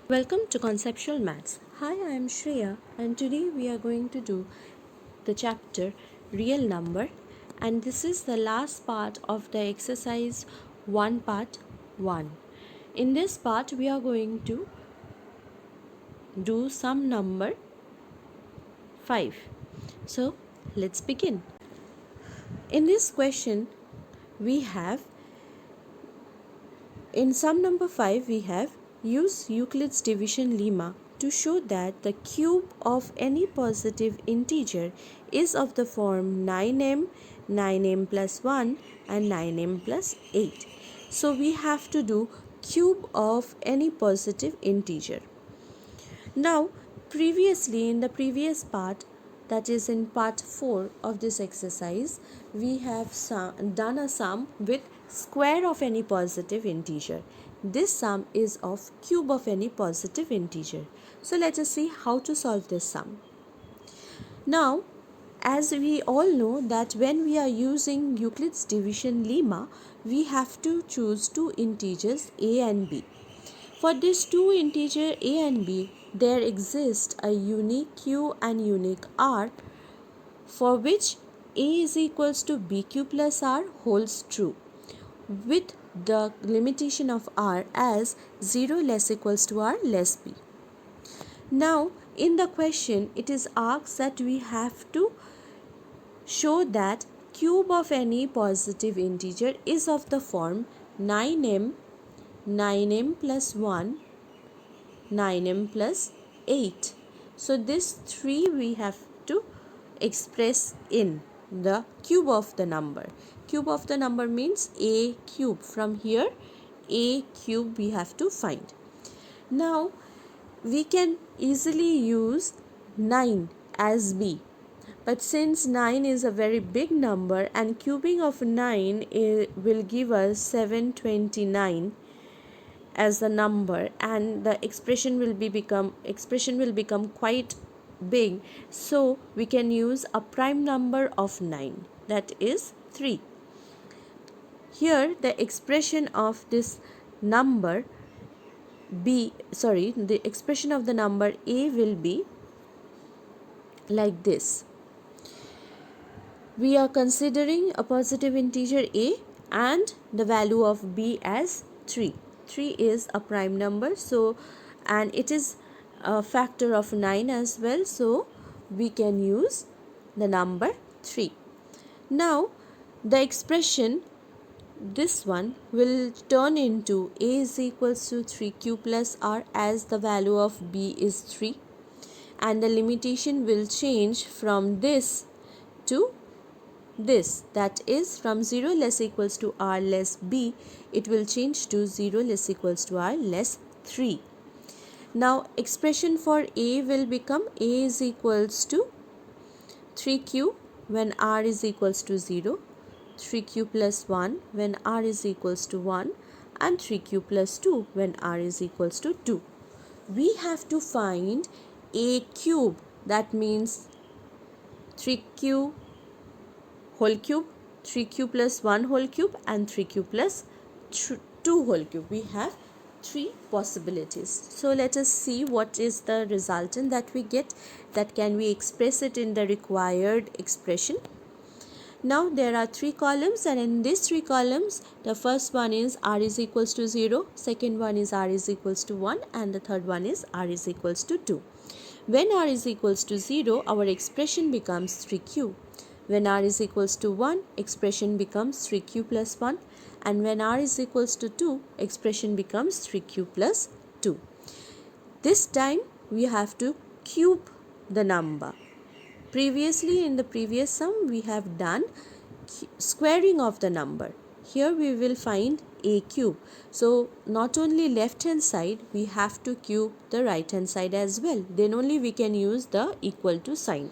Welcome to Conceptual Maths. Hi, I am Shreya, and today we are going to do the chapter Real Number, and this is the last part of the exercise 1 part 1. In this part, we are going to do sum number 5. So, let's begin. In this question, we have in sum number 5 we have use Euclid's division lemma to show that the cube of any positive integer is of the form 9m, 9m plus 1 and 9m plus 8. So we have to do cube of any positive integer. Now previously in the previous part, that is in part 4 of this exercise, we have done a sum with square of any positive integer. This sum is of cube of any positive integer. So let us see how to solve this sum. Now, as we all know that when we are using Euclid's division lemma, we have to choose two integers a and b. For these two integers a and b, there exists a unique q and unique r, for which a is equals to bq plus r holds true, with the limitation of r as 0 less equals to r less b. Now in the question it is asked that we have to show that cube of any positive integer is of the form 9m, 9m plus 1, 9m plus 8. So this 3 we have to express in the cube of the number. Cube of the number means a cube. From here a cube we have to find. Now we can easily use 9 as b, but since 9 is a very big number and cubing of 9 will give us 729 as the number, and the expression will become quite big, so we can use a prime number of 9, that is 3. Here the expression of this number the expression of the number a will be like this. We are considering a positive integer a and the value of b as 3. 3 is a prime number, so and it is a factor of 9 as well, so we can use the number 3. Now the expression, this one, will turn into a is equals to 3q plus r as the value of b is 3, and the limitation will change from this to this, that is from 0 less equals to r less b, it will change to 0 less equals to r less 3. Now expression for a will become a is equals to 3q when r is equals to 0, 3q plus 1 when r is equals to 1, and 3q plus 2 when r is equals to 2. We have to find a cube, that means 3q whole cube, 3q plus 1 whole cube, and 3q plus 2 whole cube. We have 3 possibilities. So let us see what is the resultant that we get, that can we express it in the required expression. Now there are 3 columns, and in these 3 columns the first one is r is equals to 0, second one is r is equals to 1, and the third one is r is equals to 2. When r is equals to 0, our expression becomes 3q. When r is equals to 1, expression becomes 3q plus 1, and when r is equals to 2, expression becomes 3q plus 2. This time we have to cube the number. Previously in the previous sum we have done squaring of the number. Here we will find a cube. So not only left hand side, we have to cube the right hand side as well. Then only we can use the equal to sign.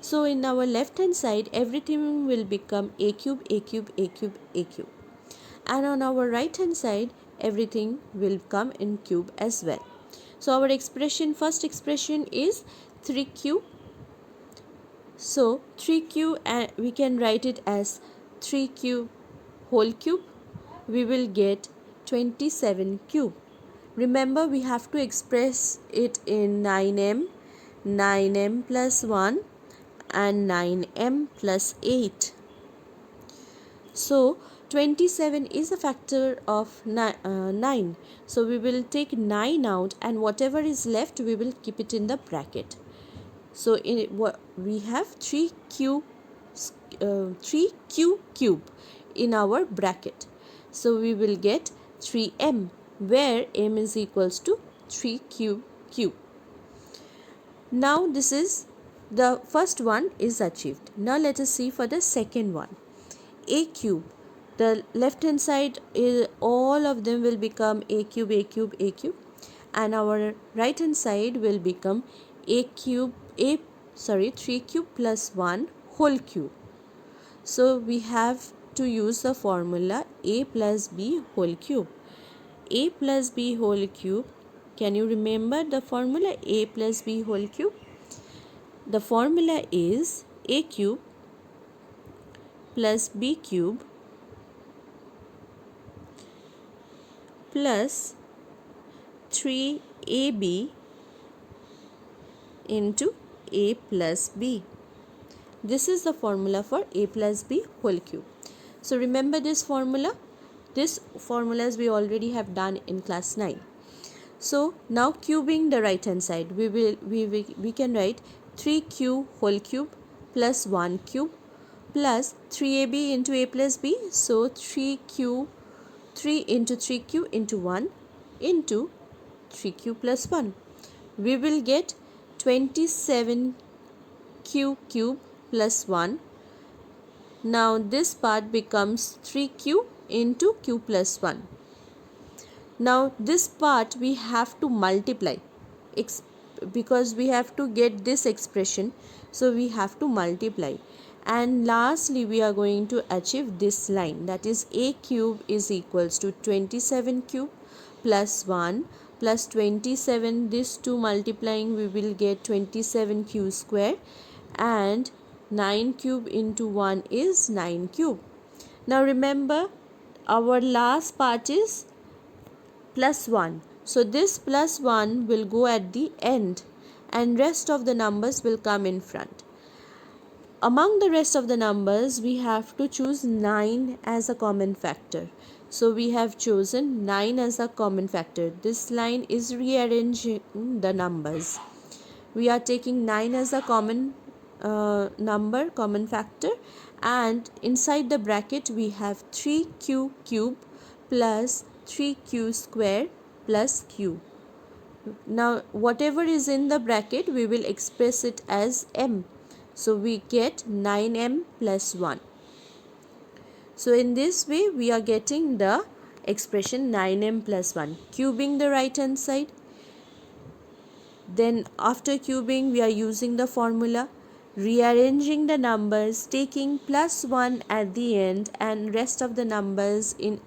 So in our left hand side everything will become a cube, a cube, a cube, a cube. And on our right hand side everything will come in cube as well. So our expression, first expression is 3q. So 3q, and we can write it as 3q whole cube. We will get 27 cube. Remember, we have to express it in 9m plus 1 and 9m plus 8. So 27 is a factor of 9. So we will take 9 out, and whatever is left we will keep it in the bracket. So we have 3q cube in our bracket. So we will get 3m, where m is equals to 3q cube. Now this is the first one is achieved. Now let us see for the second one. A cube. The left hand side is all of them will become a cube, and our right hand side will become 3 cube plus 1 whole cube. So we have to use the formula a plus b whole cube. A plus b whole cube. Can you remember the formula a plus b whole cube? The formula is a cube plus b cube plus 3ab into a plus b. This is the formula for a plus b whole cube. So remember this formula. This formulas we already have done in class 9. So now cubing the right hand side, we can write 3q whole cube plus 1 cube plus 3ab into a plus b. So 3 into 3q into 1 into 3q plus 1. We will get 27q cube plus 1. Now this part becomes 3q into q plus 1. Now this part we have to multiply because we have to get this expression. So we have to multiply. And lastly we are going to achieve this line, that is a cube is equals to 27 cube plus 1 plus 27. This 2 multiplying we will get 27q square, and 9 cube into 1 is 9 cube. Now remember, our last part is plus 1. So this plus 1 will go at the end, and rest of the numbers will come in front. Among the rest of the numbers, we have to choose 9 as a common factor. So we have chosen 9 as a common factor. This line is rearranging the numbers. We are taking 9 as a common common factor, and inside the bracket we have 3q cube plus 3q square plus q. Now whatever is in the bracket we will express it as m. So we get 9m plus 1. So in this way we are getting the expression 9m plus 1. Cubing the right hand side. Then after cubing we are using the formula, rearranging the numbers, taking plus 1 at the end and rest of the numbers in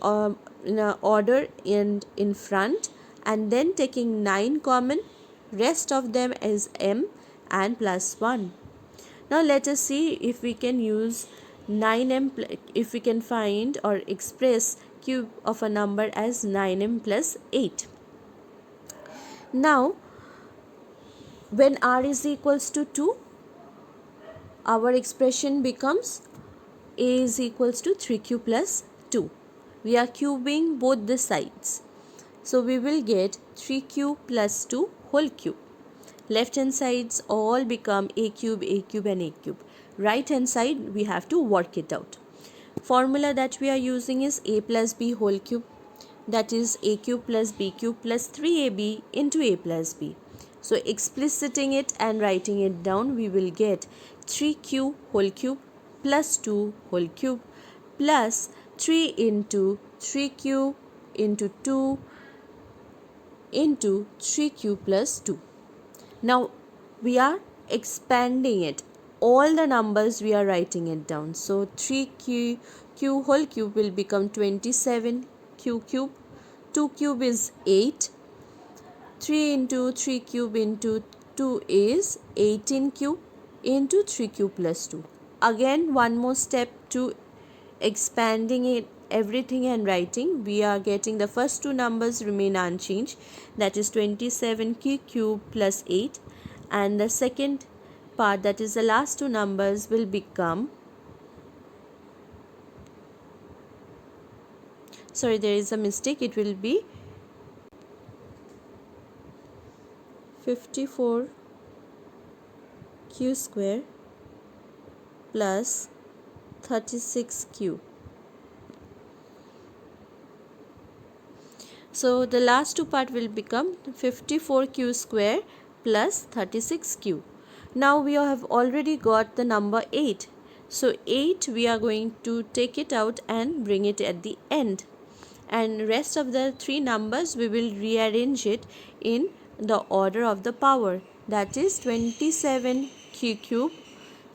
order and in front, and then taking 9 common, rest of them is m and plus 1. Now let us see if we can use 9m, if we can find or express cube of a number as 9m plus 8. Now when r is equals to 2, our expression becomes a is equals to 3q plus 2. We are cubing both the sides. So we will get 3q plus 2 whole cube. Left hand sides all become a cube and a cube. Right hand side we have to work it out. Formula that we are using is a plus b whole cube, that is a cube plus b cube plus 3ab into a plus b. So expliciting it and writing it down, we will get 3q whole cube plus 2 whole cube plus 3 into 3q into 2 into 3q plus 2. Now we are expanding it. All the numbers we are writing it down. So 3q whole cube will become 27q cube. 2 cube is 8. 3 into 3 cube into 2 is 18 cube into 3q plus 2. Again one more step to expanding it everything and writing, we are getting the first two numbers remain unchanged, that is 27q cube plus 8, and the second part, that is the last two numbers, will become, sorry, there is a mistake, it will be 54q square plus 36q. So the last two part will become 54q square plus 36q. Now we have already got the number 8. So 8 we are going to take it out and bring it at the end. And rest of the three numbers we will rearrange it in the order of the power. That is 27q cube,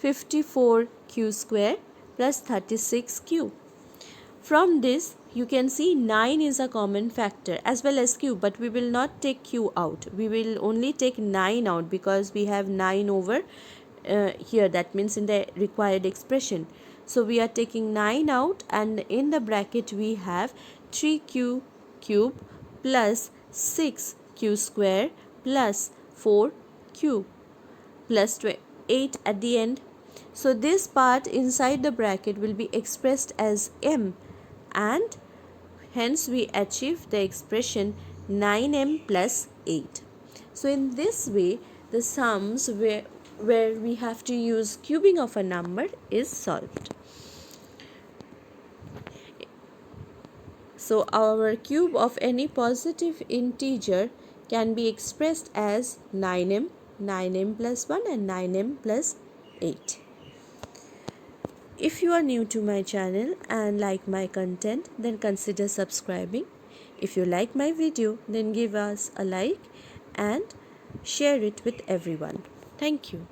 54q square plus 36q. From this you can see 9 is a common factor as well as q, but we will not take q out. We will only take 9 out because we have 9 over here, that means in the required expression. So we are taking 9 out, and in the bracket we have 3q cube plus 6q square plus 4q plus 8 at the end. So this part inside the bracket will be expressed as m, and hence we achieve the expression 9m plus 8. So in this way the sums where we have to use cubing of a number is solved. So our cube of any positive integer can be expressed as 9m, 9m plus 1 and 9m plus 8. If you are new to my channel and like my content, then consider subscribing. If you like my video, then give us a like and share it with everyone. Thank you.